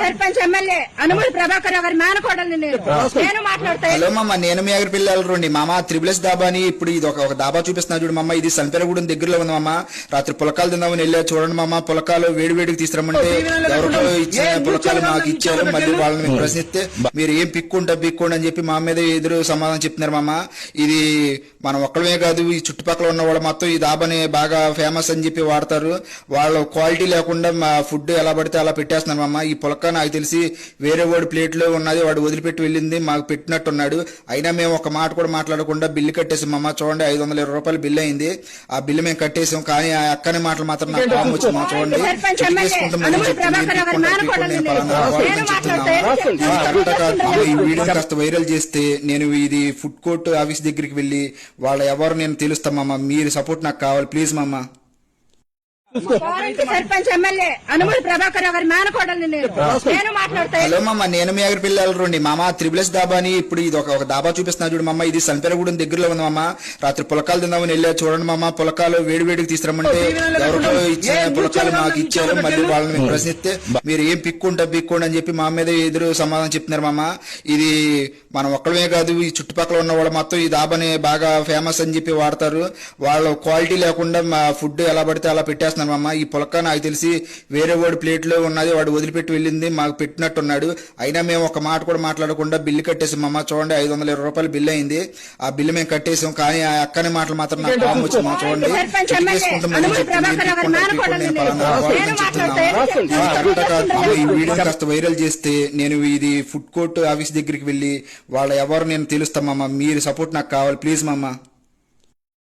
Sarpanch MLA అనుమతి ప్రభాకర్ గారి మేనకోడల్ని నేను మాట్లాడతాను. హలో మామ, నేను మీ దగ్గర పిల్లలు మామ. త్రిబుల్ఎస్ దాబా అని ఇప్పుడు ఇది ఒక దాబా చూపిస్తున్నా చూడు మామ. ఇది సంపెరగూడెం దగ్గరలో ఉంది మామ. రాత్రి పులకాలు తిందామని వెళ్ళా. చూడండి మామ, పులకాలు వేడివేడికి తీసుకురమ్మంటే ఎవరికో ఇచ్చిన పులకాలు మాకు ఇచ్చారు. మళ్ళీ వాళ్ళని మేము ప్రశ్నిస్తే మీరు ఏం పిక్కుండి అని చెప్పి మా మీద ఎదురు సమాధానం చెప్తున్నారు మామ. ఇది మనం ఒక్కడమే కాదు, ఈ చుట్టుపక్కల ఉన్న వాళ్ళు మొత్తం ఈ దాబాని బాగా ఫేమస్ అని చెప్పి వాడతారు. వాళ్ళ క్వాలిటీ లేకుండా మా ఫుడ్ ఎలా పడితే అలా పెట్టేస్తున్నారు మామ. ఈ పులక నాకు తెలిసి వేరే వాడు ప్లేట్ లో ఉన్నది, వాడు వదిలిపెట్టి వెళ్ళింది, మాకు పెట్టినట్టున్నాడు. అయినా మేము ఒక మాట కూడా మాట్లాడకుండా బిల్లు కట్టేసాం మామ. చూడండి, 520 రూపాయలు బిల్లు అయింది. ఆ బిల్లు మేము కట్టేసాం. కానీ ఆ అక్కని మాటలు మాత్రం నాకు కామ్ వచ్చింది మామ. చూడండి, ఈ వీడియో కాస్త వైరల్ చేస్తే నేను ఇది ఫుడ్ కోర్ట్ ఆఫీస్ దగ్గరికి వెళ్ళి వాళ్ళ ఎవరు నేను తెలుస్తా మామ. మీరు సపోర్ట్ నాకు కావాలి ప్లీజ్ మామ. సర్పంచ్ ఎమ్మెల్యే అనుమతి ప్రభాకర్ గారి మేనకోడల్ని నేను మాట్లాడతాను. హలో మామ, నేను మీ దగ్గర పిల్లలు మామ. త్రిబుల్ఎస్ దాబా అని ఇప్పుడు ఇది ఒక దాబా చూపిస్తున్నా చూడు మామ. ఇది సంపెరగూడెం దగ్గరలో ఉంది మామ. రాత్రి పులకాలు తిందామని వెళ్ళా. చూడండి మామ, పులకాలు వేడివేడికి తీసుకురమ్మంటే ఎవరికో ఇచ్చిన పులకాలు మాకు ఇచ్చారు. మళ్ళీ వాళ్ళని మేము ప్రశ్నిస్తే మీరు ఏం పిక్కుండి అని చెప్పి మా మీద ఎదురు సమాధానం చెప్తున్నారు మామ. ఇది మనం ఒక్కడమే కాదు, ఈ చుట్టుపక్కల ఉన్న వాళ్ళు మొత్తం ఈ దాబాని బాగా ఫేమస్ అని చెప్పి వాడతారు. వాళ్ళ క్వాలిటీ లేకుండా మా ఫుడ్ ఎలా పడితే అలా పెట్టేస్తున్నారు మామ. ఈ పులక నాకు తెలిసి వేరే వాడు ప్లేట్ లో ఉన్నది, వాడు వదిలిపెట్టి వెళ్ళింది, మాకు పెట్టినట్టున్నాడు. అయినా మేము ఒక మాట కూడా మాట్లాడకుండా బిల్లు కట్టేసాం మామ. చూడండి, 520 రూపాయలు బిల్లు అయింది. ఆ బిల్లు మేము కట్టేసాం. కానీ ఆ అక్కని మాటలు మాత్రం నాకు కామ్ వచ్చింది మామ. చూడండి, ఈ వీడియో కాస్త వైరల్ చేస్తే నేను ఇది ఫుడ్ కోర్ట్ ఆఫీస్ దగ్గరికి వెళ్ళి వాళ్ళ ఎవరు నేను తెలుస్తా మామ. మీరు సపోర్ట్ నాకు కావాలి ప్లీజ్ మామ.